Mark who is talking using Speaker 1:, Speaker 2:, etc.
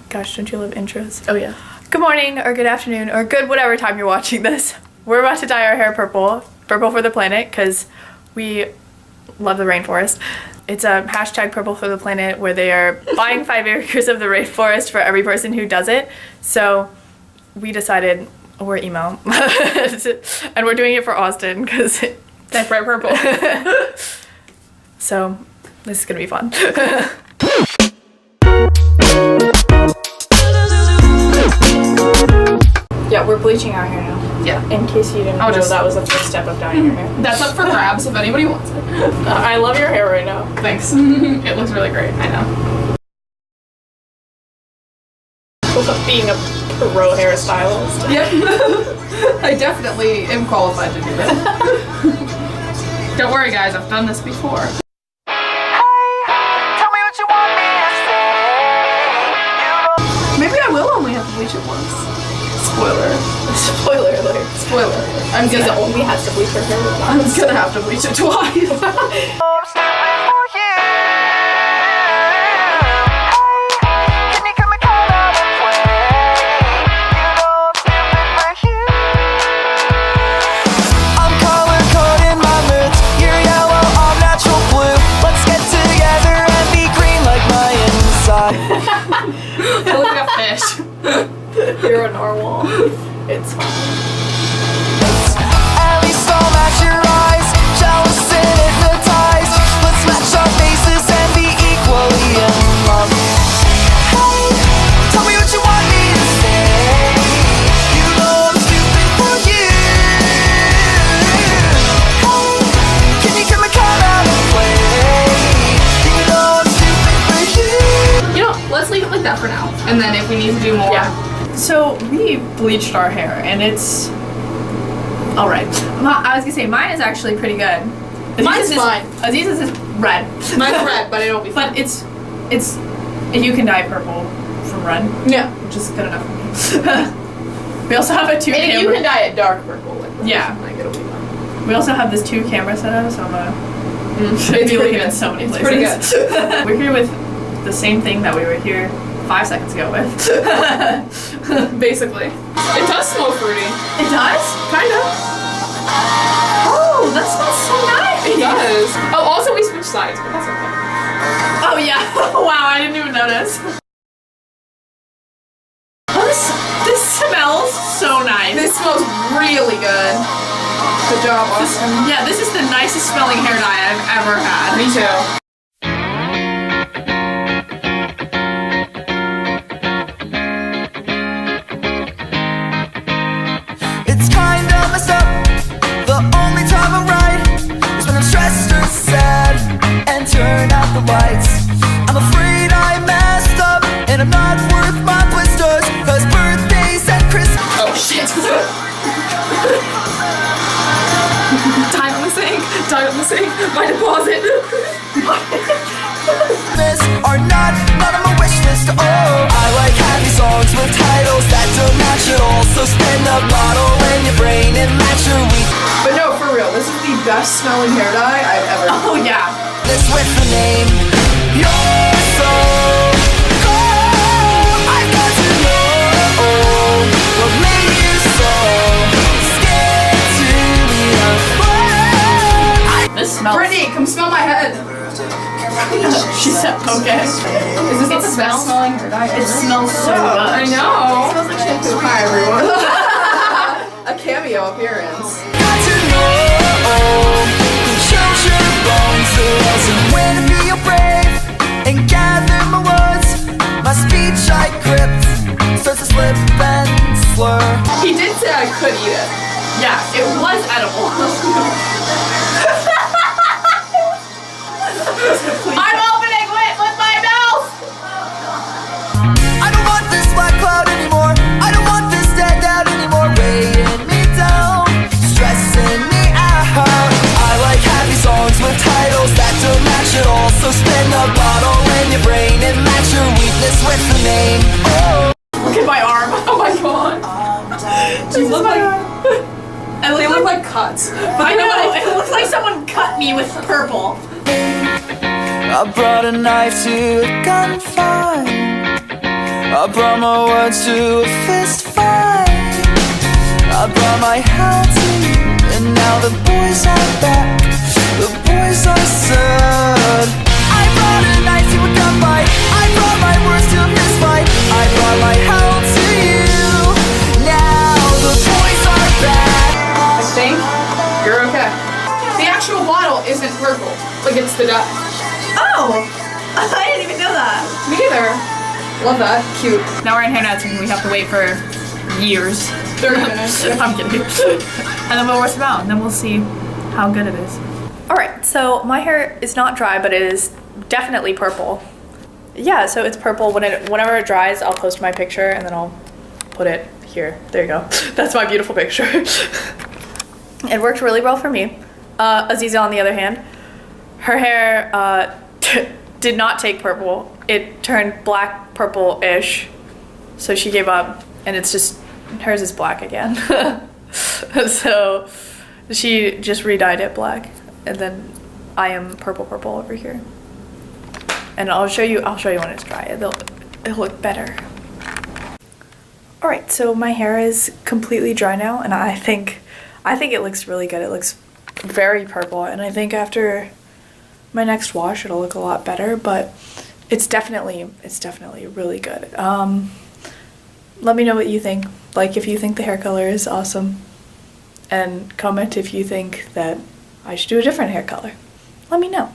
Speaker 1: Gosh, don't you love intros?
Speaker 2: Oh yeah.
Speaker 1: Good morning, or good afternoon, or good whatever time you're watching this. We're about to dye our hair purple. Purple for the planet, because we love the rainforest. It's a hashtag Purple for the Planet where they are buying 5 acres of the rainforest for every person who does it. So we decided, we're emo, and we're doing it for Austin because
Speaker 2: that's bright purple.
Speaker 1: So this is gonna be fun. Yeah, we're bleaching our hair now.
Speaker 2: Yeah.
Speaker 1: In case you didn't know, that was the first step of dyeing your hair.
Speaker 2: That's up for grabs if anybody wants it.
Speaker 1: I love your hair right now.
Speaker 2: Thanks. It looks really great. I know.
Speaker 1: Being a pro hairstylist.
Speaker 2: Yep. I definitely am qualified to do that. Don't worry, guys. I've done this before. Maybe I will only have to bleach it once. Spoiler.
Speaker 1: Spoiler alert.
Speaker 2: Spoiler alert.
Speaker 1: Ziza only has to bleach her hair once.
Speaker 2: I'm gonna have to bleach it twice. I look like a fish.
Speaker 1: You're a narwhal. It's fine.
Speaker 3: At least I'll match your eyes. Jealous and hypnotized. Let's match our faces and be equally in love. Hey, tell me what you want me to say. You know I'm stupid for you. Hey, can you come out and play? You know I'm stupid for you.
Speaker 2: You know, let's leave it like that for now. And then if we need to do more.
Speaker 1: Yeah. So we bleached our hair and it's alright. I was gonna say mine is actually pretty good.
Speaker 2: Mine's fine.
Speaker 1: Aziz's is red.
Speaker 2: Mine's red, but it'll be fine.
Speaker 1: But it's you can dye purple from red.
Speaker 2: Yeah.
Speaker 1: Which is good enough for me. We also have a
Speaker 2: And if you can dye it dark purple, like
Speaker 1: yeah.
Speaker 2: Like it'll be fine.
Speaker 1: We also have this 2-camera setup, so I'm gonna
Speaker 2: It's
Speaker 1: be looking
Speaker 2: good.
Speaker 1: at so many places.
Speaker 2: It's pretty good.
Speaker 1: We're here with the same thing that we were here 5 seconds ago with.
Speaker 2: Basically. It does smell fruity.
Speaker 1: It does?
Speaker 2: Kind of.
Speaker 1: Oh, that smells so nice.
Speaker 2: It does. Oh, also we switched sides, but that's okay.
Speaker 1: Oh yeah. Wow, I didn't even notice. Oh, this smells so nice.
Speaker 2: This smells really good. Good job, Austin.
Speaker 1: Yeah, this is the nicest smelling hair dye I've ever had.
Speaker 2: Me too.
Speaker 3: It's kinda messed up. The only time I'm right is when I'm stressed or sad and turn out the lights. I'm afraid I messed up and I'm not worth my blisters, cause birthdays and Christmas.
Speaker 2: Oh shit. Time on the sink. Time on the sink. My deposit.
Speaker 3: Are not on my wish list. Oh, I like happy songs with titles that don't match at all. So spin the bottle in your brain and match your week.
Speaker 2: But no, for real, this is the best smelling hair dye I've ever seen.
Speaker 1: Oh yeah.
Speaker 3: This with the name. You're so cold. I've got to know what made you so scared to be afraid.
Speaker 1: This smells
Speaker 2: Brittany, come smell my head.
Speaker 1: She said okay.
Speaker 2: Is this not the best smelling hair dye ever?
Speaker 1: It smells so good.
Speaker 2: I know.
Speaker 1: It smells like shampoo.
Speaker 2: Hi everyone. A cameo appearance.
Speaker 3: Got to know who chose your bones, who wasn't when to be brave and gather my words. My speech I gripped starts to slip and slur.
Speaker 2: He did say I could eat it.
Speaker 1: Yeah, it was edible. I'm opening it with my mouth!
Speaker 3: I don't want this black cloud anymore. I don't want this dead out anymore. Weighing me down, stressing me out. I like happy songs with titles that don't match at all. So spin the bottle in your brain and match your weakness with the name. Oh.
Speaker 1: Look at my arm.
Speaker 2: Oh my god. You look like they look like cuts.
Speaker 1: I know, it looks like someone cut me with purple.
Speaker 3: I brought a knife to a gunfight. I brought my words to a fist fight. I brought my hell to you, and now the boys are back. The boys are sad. I brought a knife to a gunfight. I brought my words to a fist fight. I brought my hell to you. Now the boys are back.
Speaker 2: I think you're okay. The actual bottle isn't purple. Like, it's the dye.
Speaker 1: Oh! I didn't even know that.
Speaker 2: Me neither. Love that. Cute.
Speaker 1: Now we're in hairnets and we have to wait for years.
Speaker 2: 30 minutes.
Speaker 1: I'm kidding. And then we'll wash them out and then we'll see how good it is. Alright, so my hair is not dry, but it is definitely purple. Yeah, so it's purple. Whenever it dries, I'll post my picture and then I'll put it here. There you go. That's my beautiful picture. It worked really well for me. Aziza, on the other hand, her hair did not take purple. It turned black purple-ish. So she gave up and it's just, hers is black again. So she just re-dyed it black. And then I am purple over here. And I'll show you when it's dry. It'll look better. All right, so my hair is completely dry now, and I think it looks really good. It looks very purple, and I think after my next wash, it'll look a lot better. But it's definitely really good. Let me know what you think. Like if you think the hair color is awesome, and comment if you think that I should do a different hair color. Let me know.